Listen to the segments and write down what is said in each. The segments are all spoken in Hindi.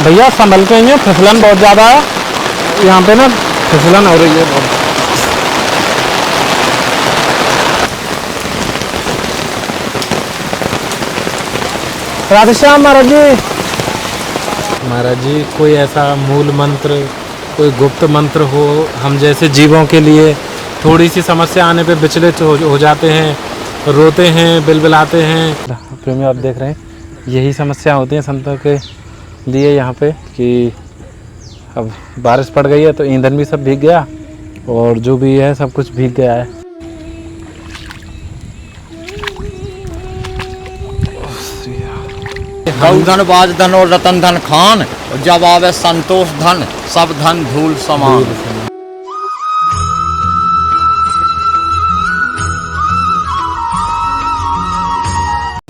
भैया संभल के आइए, फिसलन बहुत ज़्यादा है यहाँ पे ना, फिसलन हो रही है बहुत। राधे श्याम महाराज जी। महाराज जी, कोई ऐसा मूल मंत्र, कोई गुप्त मंत्र हो हम जैसे जीवों के लिए? थोड़ी सी समस्या आने पे विचलित हो जाते हैं, रोते हैं, बिलबिलाते हैं। प्रेमी आप देख रहे हैं, यही समस्या होती है संतों के लिए यहाँ पे कि अब बारिश पड़ गई है तो ईंधन भी सब भीग गया और जो भी है सब कुछ भीग गया है। गौ धन, बाज धन और रतन धन खान, जब आवे संतोष धन, सब धन धूल समान।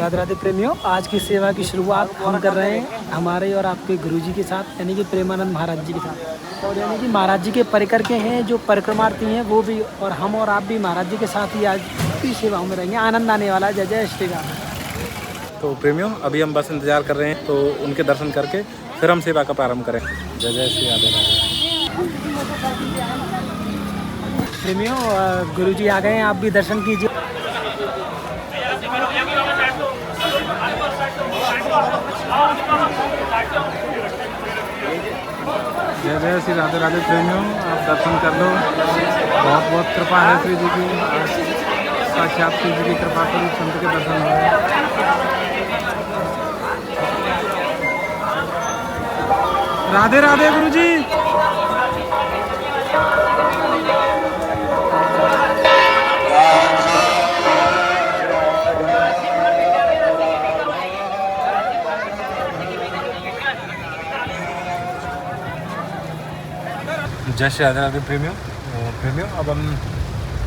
राधे राधे प्रेमियों, आज की सेवा की शुरुआत हम कर रहे हैं हमारे और आपके गुरुजी के साथ, यानी कि प्रेमानंद महाराज जी के साथ। और यानी कि महाराज जी के परिकर के हैं जो परिक्रमार्थी हैं वो भी, और हम और आप भी महाराज जी के साथ ही आज की सेवाओं में रहेंगे। आनंद आने वाला है। जय जय श्री राम। तो प्रेमियों, अभी हम बस इंतज़ार कर रहे हैं, तो उनके दर्शन करके फिर हम सेवा का प्रारंभ करें। जय जय श्री राधे राधे। प्रेमियों, गुरुजी आ गए हैं, आप भी दर्शन कीजिए। जय जय श्री राधे राधे। प्रेमियों, आप दर्शन कर लो, बहुत बहुत कृपा है श्री जी की। साक्षात श्री जी की कृपा से संत के दर्शन हो रहे हैं। राधे राधे गुरु जी। जय श्री राधे राधे। प्रेमियों अब हम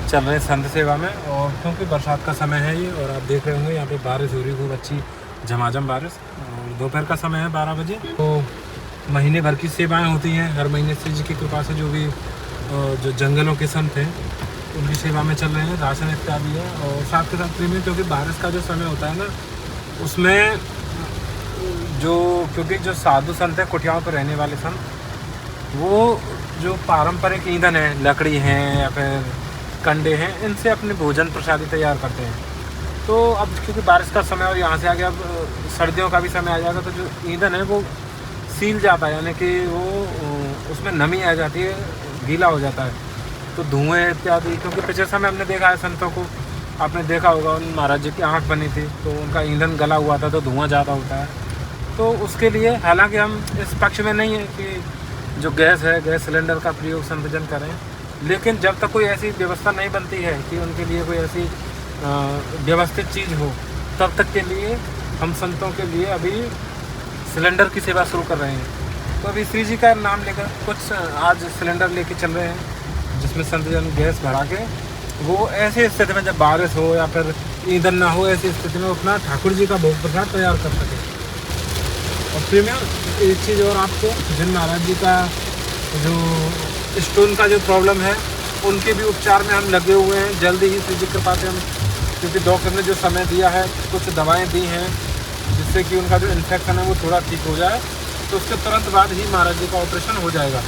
चल रहे हैं संत सेवा में, और क्योंकि बरसात का समय है ये, और आप देख रहे होंगे यहाँ पे बारिश हो रही है, खूब अच्छी झमाझम बारिश। और दोपहर का समय है 12 बजे। तो महीने भर की सेवाएं होती हैं हर महीने श्री जी की कृपा से। जो भी जो जंगलों के संत हैं उनकी सेवा में चल रहे हैं, राशन इत्यादि है। और साथ के साथ प्रेमियों, क्योंकि बारिश का जो समय होता है ना, उसमें क्योंकि जो साधु संत हैं, कुटियाओं पर रहने वाले संत, वो जो पारंपरिक ईंधन है, लकड़ी हैं या फिर कंडे हैं, इनसे अपने भोजन प्रसादी तैयार करते हैं। तो अब क्योंकि बारिश का समय और यहाँ से आगे अब सर्दियों का भी समय आ जाएगा, तो जो ईंधन है वो सील जाता है, यानी कि वो उसमें नमी आ जाती है, गीला हो जाता है। तो धुएँ इत्यादि, क्योंकि पिछले समय हमने देखा है संतों को, आपने देखा होगा उन महाराज जी की आँख बनी थी तो उनका ईंधन गला हुआ था, तो धुआँ ज़्यादा होता है। तो उसके लिए हालांकि हम इस पक्ष में नहीं है कि जो गैस है, गैस सिलेंडर का प्रयोग संतजन करें, लेकिन जब तक कोई ऐसी व्यवस्था नहीं बनती है कि उनके लिए कोई ऐसी व्यवस्थित चीज़ हो, तब तक के लिए हम संतों के लिए अभी सिलेंडर की सेवा शुरू कर रहे हैं। तो अभी श्री जी का नाम लेकर कुछ आज सिलेंडर लेके चल रहे हैं, जिसमें संतजन गैस भरा के वो ऐसी स्थिति में जब बारिश हो या फिर ईंधन ना हो, ऐसी स्थिति में अपना ठाकुर जी का भोग प्रसाद तैयार कर सके। और प्रेमियों, एक चीज़ और आपको, जिन महाराज जी का जो स्टोन का जो प्रॉब्लम है, उनके भी उपचार में हम लगे हुए हैं। जल्दी ही श्री जी कृपा से हम, क्योंकि डॉक्टर ने जो समय दिया है, कुछ दवाएं दी हैं जिससे कि उनका जो इन्फेक्शन है वो थोड़ा ठीक हो जाए, तो उसके तुरंत बाद ही महाराज जी का ऑपरेशन हो जाएगा।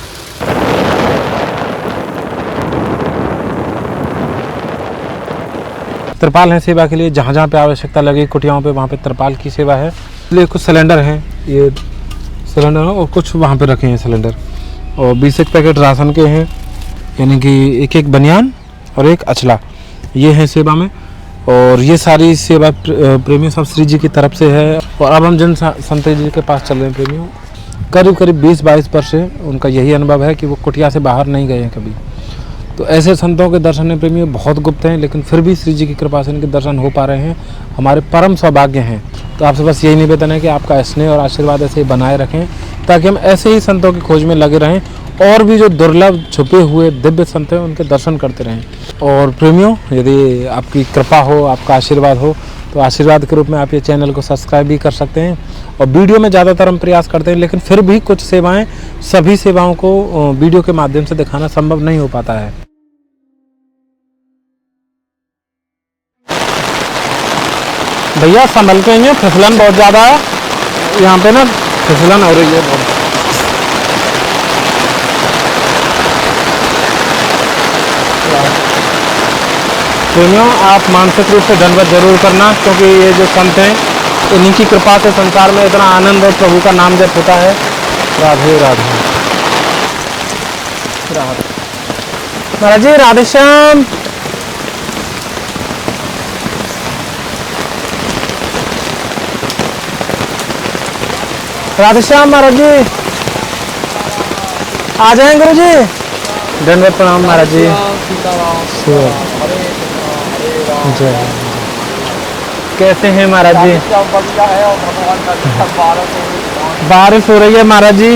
त्रिपाल है सेवा के लिए, जहाँ जहाँ पे आवश्यकता लगे कुटियाओं पे, वहाँ पे त्रिपाल की सेवा है। इसलिए कुछ सिलेंडर हैं, ये सिलेंडर है, और कुछ वहाँ पे रखे हैं सिलेंडर, और 20 पैकेट राशन के हैं, यानी कि एक एक बनियान और एक अचला, ये है सेवा में। और ये सारी सेवा प्रेमियों सब श्री जी की तरफ से है। और अब हम जिन संत जी के पास चल रहे हैं प्रेमियों, करीब करीब 20-22 वर्ष से उनका यही अनुभव है कि वो कुटिया से बाहर नहीं गए हैं कभी। तो ऐसे संतों के दर्शन है प्रेमियों बहुत गुप्त हैं, लेकिन फिर भी श्री जी की कृपा से इनके दर्शन हो पा रहे हैं, हमारे परम सौभाग्य हैं। तो आपसे बस यही निवेदन है कि आपका स्नेह और आशीर्वाद ऐसे ही बनाए रखें, ताकि हम ऐसे ही संतों की खोज में लगे रहें, और भी जो दुर्लभ छुपे हुए दिव्य संत हैं उनके दर्शन करते रहें। और प्रेमियों, यदि आपकी कृपा हो, आपका आशीर्वाद हो, तो आशीर्वाद के रूप में आप ये चैनल को सब्सक्राइब भी कर सकते हैं। और वीडियो में ज़्यादातर हम प्रयास करते हैं, लेकिन फिर भी कुछ सेवाएं, सभी सेवाओं को वीडियो के माध्यम से दिखाना संभव नहीं हो पाता है। भैया संभल के आइए, फिसलन बहुत ज़्यादा है यहाँ पे ना, फिसलन हो रही है बहुत। प्रेमियों, आप मानसिक रूप से दंडवत जरूर करना, क्योंकि ये जो संत हैं इन्हीं की कृपा से संसार में इतना आनंद और प्रभु का नाम जप होता है। राधे राधे। महाराज जी राधे श्याम। राधे श्याम महाराज जी, आ जाएं गुरु जी। दंडवत प्रणाम महाराज जी। जय। कैसे हैं महाराज जी? बारिश हो रही है महाराज जी,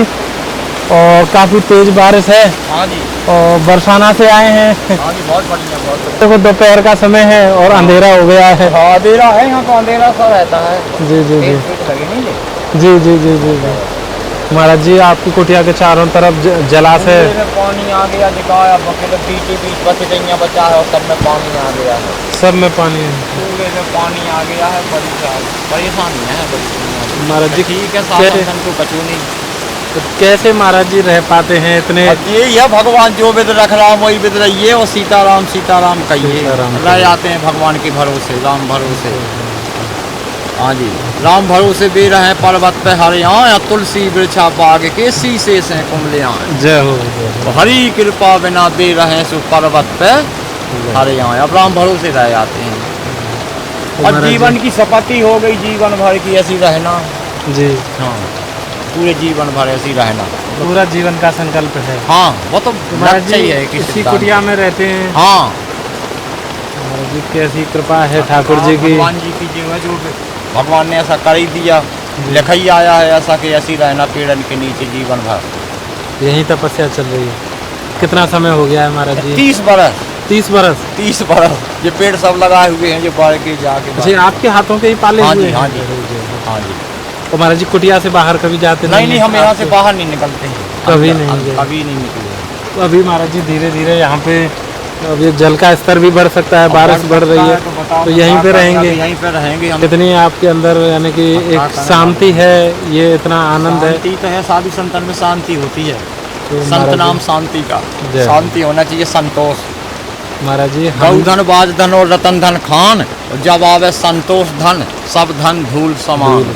और काफी तेज बारिश है। हाँ जी। और बरसाना से आए हैं। हाँ जी, बहुत बढ़िया, बहुत बढ़िया। देखो दोपहर का समय है और अंधेरा हो गया है। हाँ, अंधेरा है, यहाँ तो अंधेरा सा रहता है। जी जी जी लगे नहीं ले। जी जी जी जी जी। महाराज जी आपकी कुटिया के चारों तरफ जलाशय, पानी आ गया, दिखाया बीच बच गई बचा है, और सब में पानी आ गया है। सब में पानी है। पूरे में पानी आ गया है, बड़ी परेशानी है बड़ी। महाराज जी ठीक है, साधन को बचू नहीं। तो कैसे महाराज जी रह पाते हैं इतने? ये है भगवान जो विद रख रहा वही विद रहिए, और सीताराम सीताराम कहिए, सीताराम रह जाते हैं भगवान के भरोसे, राम भरोसे। हाँ जी, राम भरोसे बे रहे पर्वत पे हरियाँ, या तुलसी वृक्षा बाग के शीशे से कुमलियाँ। जय हो। हरी कृपा बिना दे रहे सो पर्वत पे हरियाँ, अब राम भरोसे रह जाते हैं। और जीवन की सपत्ति हो गई, जीवन भर की ऐसी रहना। जी हाँ, पूरे जीवन भर ऐसी रहना, पूरा जीवन का संकल्प है। हाँ, वो तो महाराज जी चाहिए इसी कुटिया में रहते हैं। हाँ, महाराज जी कैसी कृपा है ठाकुर जी की। भगवान जी की जो है, जो भगवान ने ऐसा कर ही दिया, लिखा ही आया है ऐसा कि ऐसी रहना पेड़न के नीचे जीवन भर। यही तपस्या चल रही है। कितना समय हो गया है महाराज जी? 30 बरस। 30 बरस। 30 बरस ये पेड़ सब लगाए हुए हैं, जो बाढ़ के जाके। अच्छा, आपके हाथों के ही पाले हाँ हुए जी, हैं? हाँ जी, हाँ जी। तो महाराज जी कुटिया से बाहर कभी जाते नहीं नहीं, हम यहाँ से बाहर नहीं निकलते हैं, कभी नहीं गए? कभी नहीं निकले। तो अभी महाराज जी धीरे धीरे यहाँ पे अब ये जल का स्तर भी बढ़ सकता है, बारिश बढ़ रही है, तो यहीं पे रहेंगे? यहीं पे रहेंगे हम। कितनी आपके अंदर यानी कि एक शांति है, ये इतना आनंद है। शांति तो है, साधु संतन में शांति होती है। तो संत नाम शांति का, शांति होना चाहिए, संतोष। महाराज जी गौ धन बाज धन और रतन धन खान, जब आवे संतोष धन सब धन धूल समान।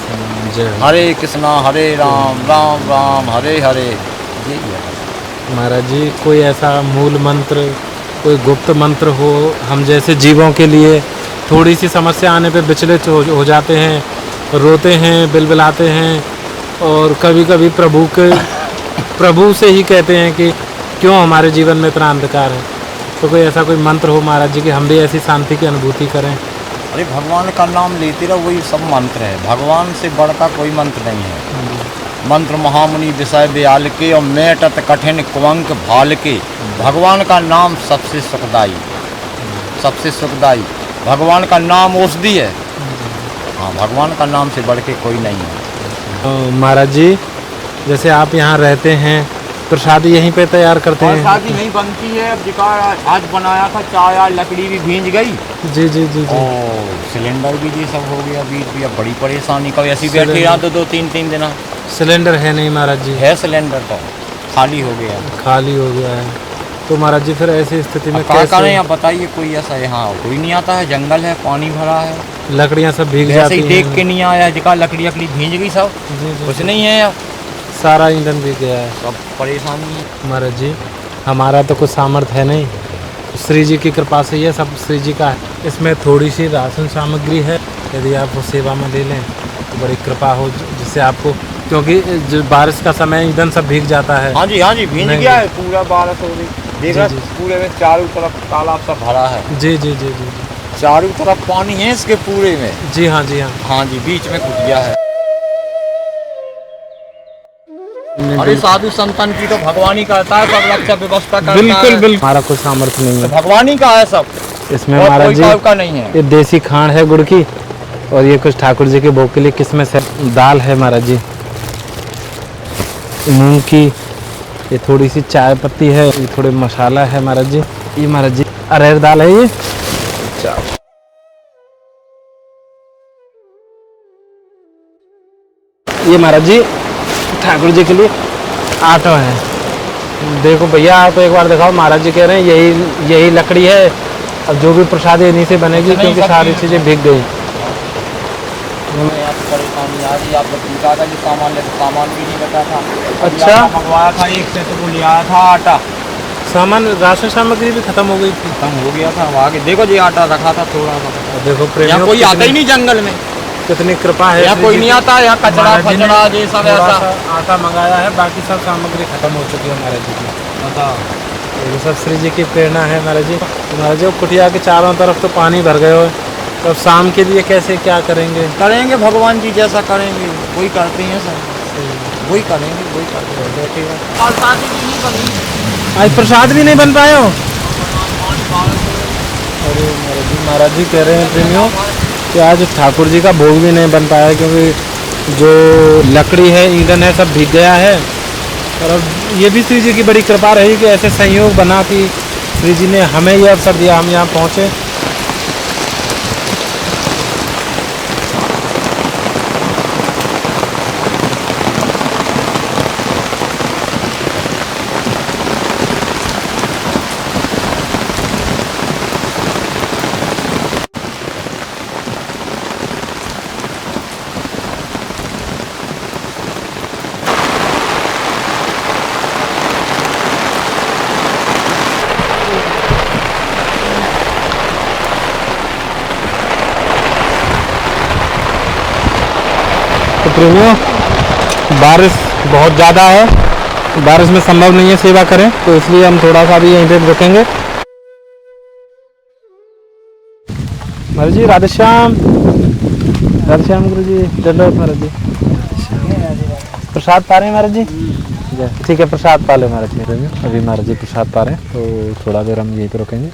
हरे कृष्णा हरे राम राम राम हरे हरे। यही है महाराज जी। कोई ऐसा मूल मंत्र, कोई गुप्त मंत्र हो हम जैसे जीवों के लिए? थोड़ी सी समस्या आने पे विचलित हो जाते हैं, रोते हैं, बिलबिलाते हैं, और कभी कभी प्रभु से ही कहते हैं कि क्यों हमारे जीवन में इतना अंधकार है। तो कोई ऐसा कोई मंत्र हो महाराज जी कि हम भी ऐसी शांति की अनुभूति करें? अरे भगवान का नाम लेते रहो, वही सब मंत्र है। भगवान से बढ़कर कोई मंत्र नहीं है। मंत्र महामुनि विषय ब्याल के, और मेटत कठिन कुंक भाल के। भगवान का नाम सबसे सुखदाई, सबसे सुखदाई। भगवान का नाम औषधि है। हाँ, भगवान का नाम से बढ़ के कोई नहीं है। महाराज जी जैसे आप यहाँ रहते हैं, प्रसादी यहीं पे तैयार करते हैं? प्रसादी नहीं बनती है, अब आज बनाया था चाय, लकड़ी भी भींज गई। जी जी जी जी। और सिलेंडर भी ये सब हो गया बीच भी, अब बड़ी परेशानी का। ऐसी बैठे रहा तो 2-3 दिन। सिलेंडर है नहीं महाराज जी? है सिलेंडर, तो खाली हो गया। खाली हो गया है। तो महाराज जी फिर ऐसी स्थिति में क्या करें आप बताइए? कोई ऐसा यहाँ कोई नहीं आता है, जंगल है, पानी भरा है, लकड़ियाँ सब भीग जाती हैं। देख के नहीं आया, जिका लकड़ी भींज गई सब। कुछ नहीं है अब, सारा ईंधन भीग गया है, सब परेशानी है। महाराज जी हमारा तो कुछ सामर्थ्य है नहीं, श्री जी की कृपा से ये सब श्री जी का है। इसमें थोड़ी सी राशन सामग्री है, यदि आप वो सेवा में ले लें तो बड़ी कृपा हो, जिससे आपको, क्योंकि जो बारिश का समय ईंधन सब भीग जाता है। हाँ जी, भीग गया है पूरा, बारिश हो रही, देख रहा पूरे में चारों तरफ तालाब सब भरा है। जी जी जी जी, चारों तरफ पानी है इसके पूरे में। जी हाँ, जी हाँ। हाँ जी, बीच में कुटिया है। अरे साधु संतन की तो भगवान ही करता है, सब रक्षा व्यवस्था करता है। बिल्कुल बिल्कुल, हमारा कुछ सामर्थ्य नहीं है, तो भगवान ही का है सब। इसमें महाराज जी का नहीं है। ये देसी खांड है गुड़ की, और ये कुछ ठाकुर जी के भोग के लिए किस्में से दाल है महाराज जी, मूंग की, ये थोड़ी सी चाय पत्ती है, ये थोड़े मसाला है महाराज जी, ये महाराज जी अरहर दाल है ये। ये महाराज जी ठाकुर जी के लिए आटा है। देखो भैया, आप एक बार दिखाओ, महाराज जी कह रहे हैं यही लकड़ी है अब जो भी प्रसादी इन्हीं से बनेगी क्योंकि सारी चीज़ें भीग गई। यहाँ पे परेशानी आ रही, आप बता था कि सामान लेते, सामान भी नहीं बता था। अच्छा, मंगवाया था एक से, तो वो ले आया था आटा, सामान राशन सामग्री भी खत्म हो गई थी। खत्म हो गया था। आगे देखो जी, आटा रखा था थोड़ा सा। और देखो यहाँ प्रेमियों, कोई आता ही नहीं जंगल में, कितनी कृपा है। यहाँ कोई नहीं आता, यहाँ कचरा महाराज जी ने फचरा ये सब थोड़ा ऐसा। सा आटा मंगाया है, बाकी सब सामग्री खत्म हो चुकी है महाराज जी की। ये सब श्री जी की प्रेरणा है महाराज जी। महाराज जी, कुटिया के चारों तरफ तो पानी भर गए हो, तो अब शाम के लिए कैसे क्या करेंगे? करेंगे भगवान जी जैसा करेंगे, वही करते हैं सब, वही करेंगे, वही करते हैं। और शादी भी नहीं बनी, आज प्रसाद भी नहीं बन पाए हो? अरे महाराज जी कह रहे हैं प्रेमियों कि आज ठाकुर जी का भोग भी नहीं बन पाया, क्योंकि जो लकड़ी है, ईंधन है, सब भीग गया है। और अब ये भी श्री जी की बड़ी कृपा रही कि ऐसे संयोग बना कि श्री जी ने हमें ये अवसर दिया, हम यहाँ पहुँचे। तो प्रेमियों, बारिश बहुत ज़्यादा है, बारिश में संभव नहीं है सेवा करें, तो इसलिए हम थोड़ा सा भी यहीं पे रुकेंगे। महाराज जी राधे श्याम, राधे श्याम गुरु जी, दंडवत महाराज जी। प्रसाद पा रहे हैं महाराज जी? ठीक है, प्रसाद पा लो महाराज जी। अभी महाराज जी प्रसाद पा रहे हैं, तो थोड़ा देर हम यहीं पे रुकेंगे।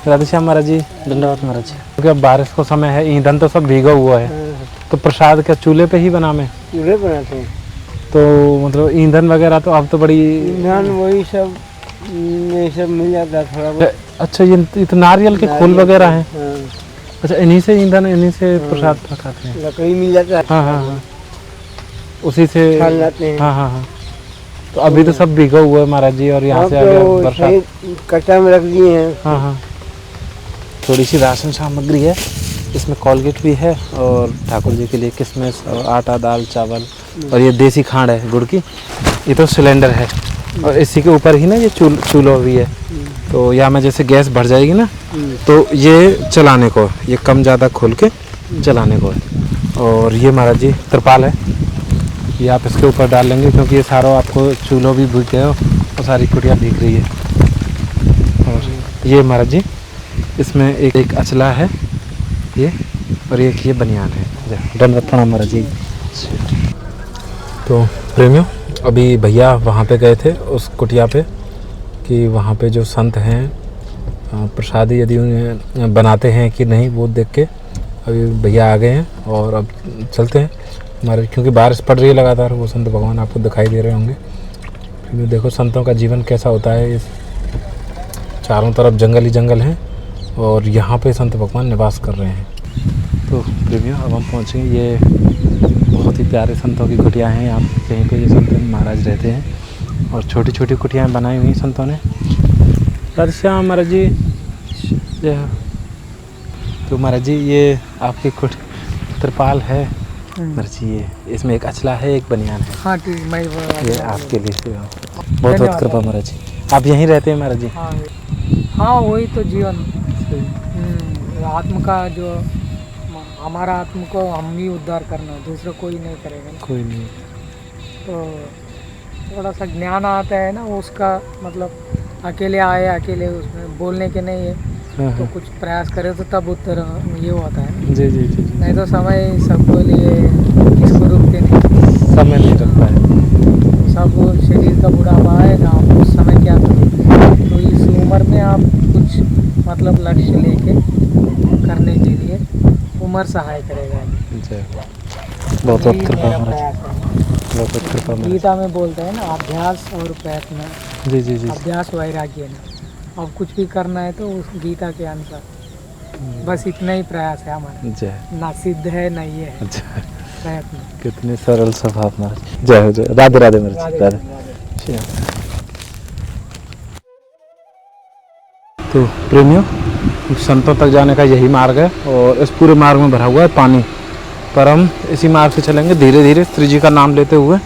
राधे श्याम महाराज जी, दंडवत महाराज जी। क्योंकि अब बारिश का समय है, ईंधन तो सब भीगा हुआ है, तो प्रसाद क्या चूल्हे पे ही बनावे? चूल्हे बनाते हैं, तो मतलब ईंधन वगैरह तो अब तो बड़ी ईंधन वही सब ये सब मिल जाता है थोड़ा बहुत। अच्छा, ये तो नारियल के फूल वगैरह हैं। हाँ, अच्छा, इन्हीं से ईंधन, इन्हीं से प्रसाद पकाते हैं। लकड़ी मिल जाता है, हाँ हाँ हाँ, उसी से छान लाते हैं। हाँ हाँ हाँ। तो अभी तो सब भीगा हुआ है महाराज जी, और यहाँ से आगे बरसात कट्टा में रख दिए हैं। हाँ हाँ। थोड़ी सी राशन सामग्री है, इसमें कोलगेट भी है, और ठाकुर जी के लिए किशमिश और आटा, दाल, चावल, और ये देसी खांड है गुड़ की। ये तो सिलेंडर है, और इसी के ऊपर ही ना ये चूल्हा भी है। तो यहाँ में जैसे गैस भर जाएगी ना, तो ये चलाने को, ये कम ज़्यादा खोल के चलाने को है। और ये महाराज जी तिरपाल है, ये आप इसके ऊपर डाल लेंगे, क्योंकि ये सारा आपको चूल्हा भी भीग गया और सारी कुटिया भीग रही है। और ये महाराज जी, इसमें एक अचला है ये, और एक ये बनियान है। दंडवत प्रणाम महाराज जी। तो प्रेमियों, अभी भैया वहाँ पे गए थे उस कुटिया पे, कि वहाँ पे जो संत हैं प्रसादी यदि उन्हें बनाते हैं कि नहीं, वो देख के अभी भैया आ गए हैं। और अब चलते हैं हमारे, क्योंकि बारिश पड़ रही है लगातार। वो संत भगवान आपको दिखाई दे रहे होंगे। फिर देखो संतों का जीवन कैसा होता है। इस चारों तरफ जंगल ही जंगल हैं, और यहाँ पे संत भगवान निवास कर रहे हैं। तो प्रेमियों, अब हम पहुँचेंगे। ये बहुत ही प्यारे संतों की कुटिया हैं। यहाँ कहीं पे ये संत महाराज रहते हैं, और छोटी छोटी कुटियाँ बनाई हुई संतों ने। राधे श्याम महाराज जी। तो महाराज जी, ये आपकी तिरपाल है महाराज जी, ये इसमें एक अचला है, एक बनियान है। हाँ ठीक, मैं ये आपके लिए बहुत बहुत कृपा महाराज जी। आप यहीं रहते हैं महाराज जी? हाँ, वही तो जीवन। आत्म का जो हमारा आत्म को हम ही उद्धार करना, दूसरा कोई नहीं करेगा। कोई नहीं। तो थोड़ा सा ज्ञान आता है ना, उसका मतलब अकेले आए, अकेले उसमें बोलने के नहीं है। हाँ, तो हाँ। कुछ प्रयास करे तो तब उत्तर ये होता है। जी जी जी। नहीं तो समय सबको लिए इसको रुकते नहीं, समय नहीं रख पाए। सब शरीर का बुढ़ापा आएगा, आप उस समय क्या करें। तो इस उम्र में आप कुछ मतलब लक्ष्य लेके करने के लिए उम्र सहाय करेगा। जय बहुत बहुत कृपा महाराज। बहुत कृपा महाराज। गीता में बोलते हैं ना, अभ्यास और प्रयत्न, जी जी जी। अभ्यास वैराग्य ना। अब कुछ भी करना है तो उस गीता के अनुसार, बस इतना ही प्रयास है हमारा, जय। ना सिद्ध है ना ये है अच्छा, प्रयत्न। कितने सरल स्वभाव महाराज। जय हो, जय। राधे राधे महाराज, राधे। जय। तो प्रेमियों, संतों तक जाने का यही मार्ग है और इस पूरे मार्ग में भरा हुआ है पानी, पर हम इसी मार्ग से चलेंगे धीरे धीरे, श्री जी का नाम लेते हुए।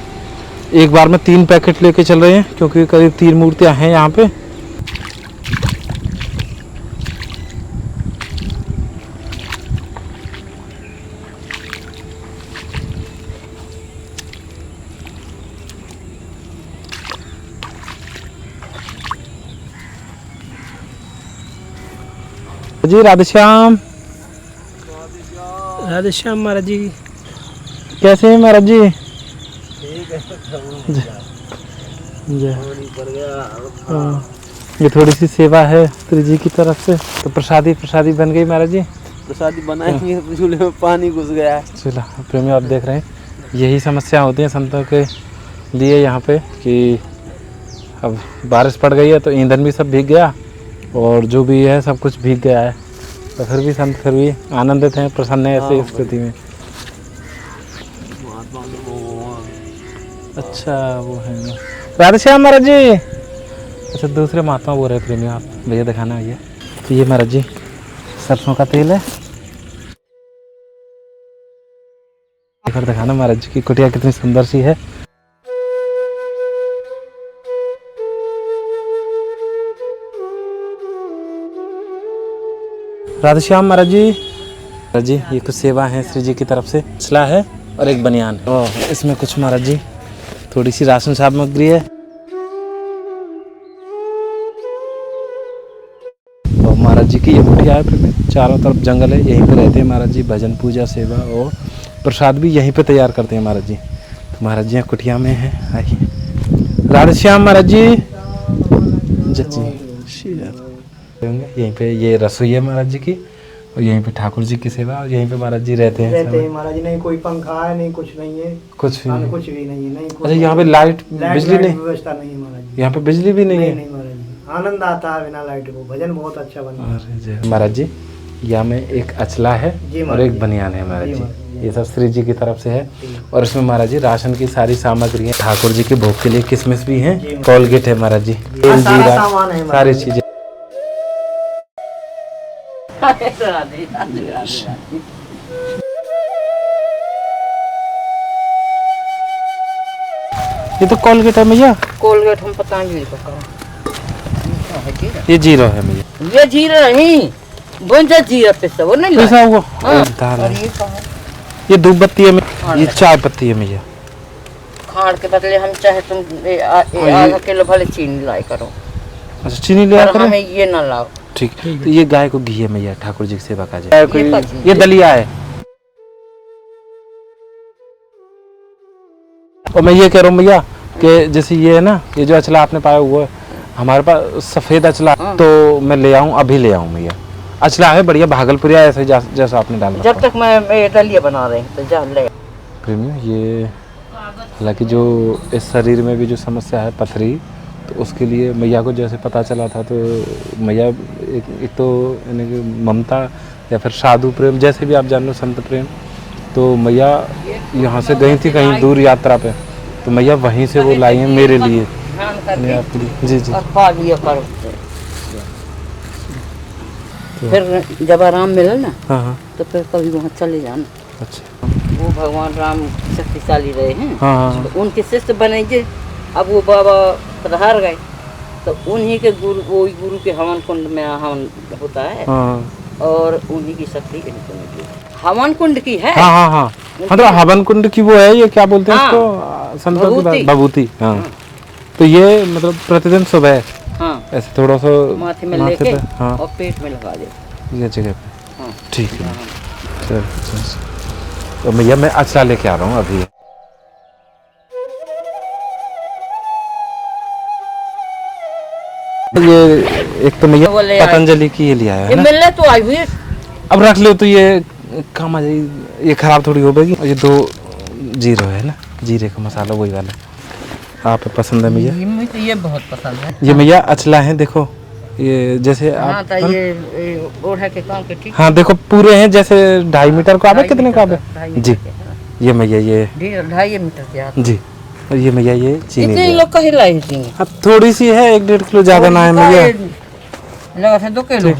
एक बार में 3 पैकेट लेके चल रहे हैं क्योंकि करीब 3 मूर्तियां हैं यहाँ पे। जी राधे श्याम। राधे श्याम महाराज जी। कैसे हैं महाराज जी? जय। हाँ, ये थोड़ी सी सेवा है श्री जी की तरफ से। तो प्रसादी बन गई महाराज जी? प्रसादी बनाएंगे, चूल्हे में पानी घुस गया है। चला प्रेमी, आप देख रहे हैं यही समस्या होती है संतों के लिए यहाँ पे कि अब बारिश पड़ गई है तो ईंधन भी सब भीग गया और जो भी है सब कुछ भीग गया है, तो फिर भी संत फिर भी आनंदित हैं, प्रसन्न है ऐसे स्थिति में। अच्छा, वो है राधे श्याम महाराज जी। अच्छा, दूसरे महात्मा बोल रहे प्रेमी, आप भैया दिखाना भैया। तो ये महाराज जी सरसों का तेल है, फिर दिखाना महाराज जी की कुटिया कितनी सुंदर सी है। राधे श्याम महाराज जी। महाराज जी ये कुछ सेवा है श्री जी की तरफ से, छला है और एक बनियान है। और इसमें कुछ महाराज जी थोड़ी सी राशन सामग्री है। और महाराज जी की ये कुटिया है, फिर चारों तरफ जंगल है, यहीं पे रहते हैं महाराज जी। भजन पूजा सेवा और प्रसाद भी यहीं पे तैयार करते हैं महाराज जी। तो महाराज जी कुटिया में है, आइए। राधे श्याम महाराज जी। यहीं पे ये रसोई है महाराज जी की, और यहीं पे ठाकुर जी की सेवा, और यहीं पे महाराज जी रहते हैं महाराज जी। नहीं कोई पंखा है, नहीं कुछ नहीं है, कुछ भी नहीं। कुछ भी नहीं है। नहीं अच्छा, यहाँ पे लाइट बिजली नहीं, व्यवस्था नहीं है महाराज जी। यहाँ पे बिजली भी नहीं है। नहीं महाराज जी, आनंद आता है बिना लाइट को, भजन बहुत अच्छा बनता है महाराज जी। यहाँ में एक अचला है और एक बनियान है महाराज जी, ये सब श्री जी की तरफ से है। और इसमें महाराज जी राशन की सारी सामग्री है, ठाकुर जी के भोग के लिए किशमिश भी है, कोलगेट है महाराज जी, तेल जीरा सारी चीजें। ये तो कोलगेट है भैया। कोलगेट हम पतंजलि का करो। ये जीरो है भैया। ये जीरा नहीं, बंजा जीरा पे सब नहीं ला। कैसा हुआ? हाँ। दाल और है। ये कहाँ है? ये धूप बत्ती है, ये चाय पत्ती है भैया। खाड़ के बदले हम चाहे तुम आधा किलो भले चीनी लाई करो। अच्छा, चीनी ले पर हमें ये ना लाओ। ठीक। तो ये गाय को घी है भैया, ठाकुर जी की सेवा का जाए। ये ये दलिया है। और मैं ये कह रहा हूँ भैया कि जैसे ये है ना, ये जो अचला आपने पाया हुआ है, हमारे पास सफेद अचला, तो मैं ले आऊँ, अभी ले आऊँ भैया। अचला है बढ़िया भागलपुरिया, ऐसे जैसा आपने डाला। जब तक मैं दलिया बना रहे हैं तो जा ले। प्रेमियों, ये हालांकि जो इस शरीर में भी जो समस्या है पथरी, तो उसके लिए मैया को जैसे पता चला था, तो मैया एक तो यानी कि ममता या फिर साधु प्रेम, जैसे भी आप जान लो, संत प्रेम, तो मैया यहाँ से गई थी कहीं दूर यात्रा पे, तो मैया वहीं से वो लाई हैं मेरे लिए, आपके लिए। जी जी। और पा लिया करो। फिर जब आराम मिले ना, हाँ हाँ। तो फिर कभी वहाँ चले जाना। अच्छा। वो भगवान राम शक्तिशाली रहे हैं, हाँ हाँ। तो उनके शिष्य बनेंगे। अब वो बाबा पधार गए, तो उन्हीं के गुरु, वो गुरु के हवन कुंड में हवन होता है, हाँ और उन्हीं की शक्ति इनको मिली। हवन कुंड की है। हाँ हाँ हाँ। मतलब हवन कुंड की वो है, ये क्या बोलते हैं इसको, संतों की बात, भभूति। हाँ। तो ये मतलब प्रतिदिन सुबह ऐसे थोड़ा सा माथे में लेके हाँ, और पेट में लगा दे ये जगह पे। हाँ। ठीक है। चल तो भैया मैं अचला लेके आ रहा हूँ अभी। ये एक तो भैया पतंजलि की ये लिया है ना, मिलने तो आई हुई। अब रख लो तो ये काम आ जाएगी, ये खराब थोड़ी हो जाएगी। और ये 2 जीरो है ना, जीरे का मसाला वही वाला। आप पसंद है मैया? मुझे तो ये बहुत पसंद है। ये मैया अचला है, देखो ये जैसे हाँ आप तो ये ओढ़ा के काम के ठीक। हाँ देखो पूरे हैं, जैसे 2.5 मीटर को आवे, कितने का आवे? 2.5 जी ये मैया ये 2.5 मीटर के आते। जी, और ये मैया ये चीनी इतने है। लोग कहीं लाई चीनी? अब थोड़ी सी है, 1-1.5 किलो ज्यादा ना है मैया। लगा था 2 किलो।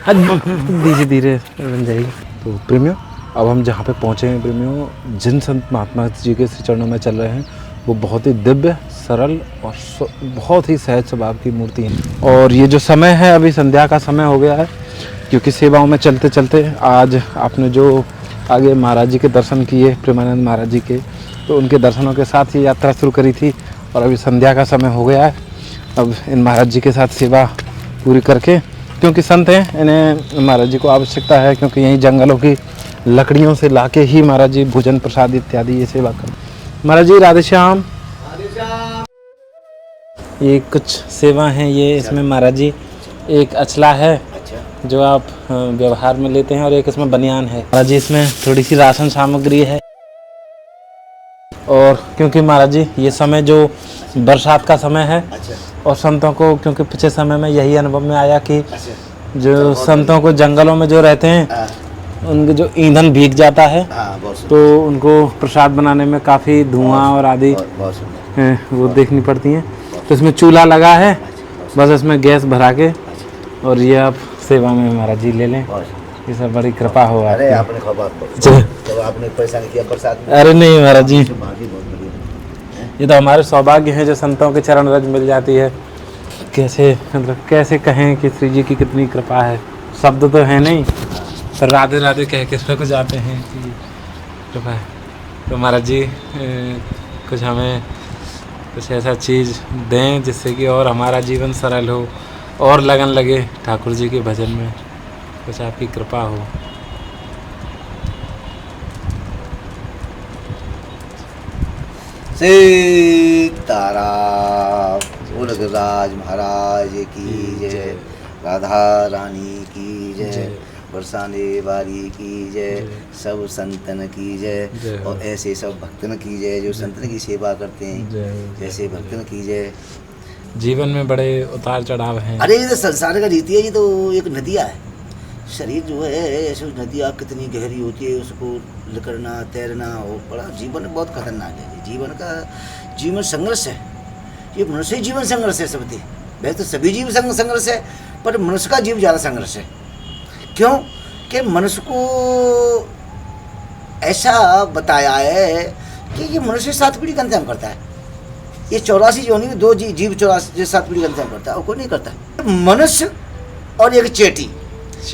धीरे धीरे बन जाएगी। तो प्रेमियों अब हम जहाँ पे पहुँचे हैं प्रेमियों, जिन संत महात्मा जी के श्री चरणों में चल रहे हैं वो बहुत ही दिव्य, सरल और बहुत ही सहज स्वभाव की मूर्ति हैं। और ये जो समय है अभी संध्या का समय हो गया है, क्योंकि सेवाओं में चलते चलते आज आपने जो आगे महाराज जी के दर्शन किए, प्रेमानंद महाराज जी के, तो उनके दर्शनों के साथ ये यात्रा शुरू करी थी और अभी संध्या का समय हो गया है। अब इन महाराज जी के साथ सेवा पूरी करके, क्योंकि संत हैं इन्हें महाराज जी को आवश्यकता है, क्योंकि यहीं जंगलों की लकड़ियों से लाके ही महाराज जी भोजन प्रसाद इत्यादि ये सेवा कर। महाराज जी राधे श्याम। ये कुछ सेवा हैं, ये इसमें महाराज जी एक अचला है जो आप व्यवहार में लेते हैं, और एक इसमें बनियान है महाराज जी। इसमें थोड़ी सी राशन सामग्री है, और क्योंकि महाराज जी ये समय जो बरसात का समय है, और संतों को क्योंकि पिछले समय में यही अनुभव में आया कि जो संतों को जंगलों में जो रहते हैं उनके जो ईंधन भीग जाता है, तो उनको प्रसाद बनाने में काफ़ी धुआं और आदि वो देखनी पड़ती हैं। तो इसमें चूल्हा लगा है, बस इसमें गैस भरा के, और ये आप सेवा में महाराज जी ले लें। ये सब बड़ी कृपा हो आपकी। आपने पैसा नहीं किया बरसात में? अरे नहीं महाराज जी, ये तो हमारे सौभाग्य है जो संतों के चरण रज मिल जाती है। कैसे मतलब कैसे कहें कि श्री जी की कितनी कृपा है, शब्द तो है नहीं, पर राधे राधे कह के इसमें कुछ आते हैं कि कृपा है। तो महाराज जी कुछ हमें कुछ ऐसा चीज़ दें जिससे कि और हमारा जीवन सरल हो और लगन लगे ठाकुर जी के भजन में, कुछ आपकी कृपा हो। सीताराम, उलगराज महाराज की जय, राधा रानी की जय, बरसाने वाली की जय, सब संतन की जय, और ऐसे सब भक्तन की जय जो संतन की सेवा करते हैं, जैसे भक्तन की जय। जीवन में बड़े उतार चढ़ाव हैं। अरे ये तो संसार का रीति है, ये तो एक नदिया है। शरीर जो है ऐसे नदियाँ कितनी गहरी होती है, उसको करना तैरना हो बड़ा, जीवन बहुत खतरनाक है। जीवन संघर्ष है, ये मनुष्य जीवन संघर्ष है सबसे। वैसे तो सभी जीव संघर्ष है, पर मनुष्य का जीव ज़्यादा संघर्ष है। क्यों कि मनुष्य को ऐसा बताया है कि ये मनुष्य 7 पीढ़ी का अंतिम करता है। ये 84 योनि में 2 जीव 84 7 पीढ़ी का अंतिम करता है, और कोई नहीं करता। मनुष्य और एक चेटी,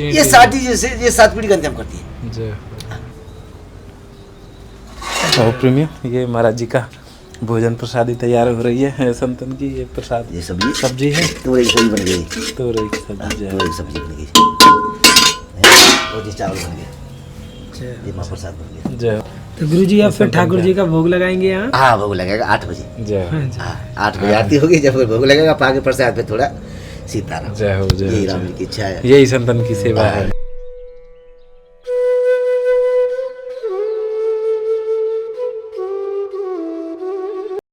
ये 7 पीढ़ी का अंतिम करती है। और प्रेमियों ये महाराज जी का भोजन प्रसादी तैयार हो रही है संतन की। ये प्रसाद, ये सब्जी है, तोरई की सब्जी बन गई, तोरई की सब्जी, तोरई की सब्जी बन गई, और ये चावल बन गया, ये महाप्रसाद बन गया। जय। तो गुरुजी अब फिर ठाकुर जी का भोग लगाएंगे यहाँ? हाँ भोग लगेगा 8 बजे। जय। 8 बजे आरती होगी, जब भोग लगेगा पाके प्रसाद पे थोड़ा सीताराम। जय हो, जय हो, यही राम जी की इच्छा है, यही संतन की सेवा है।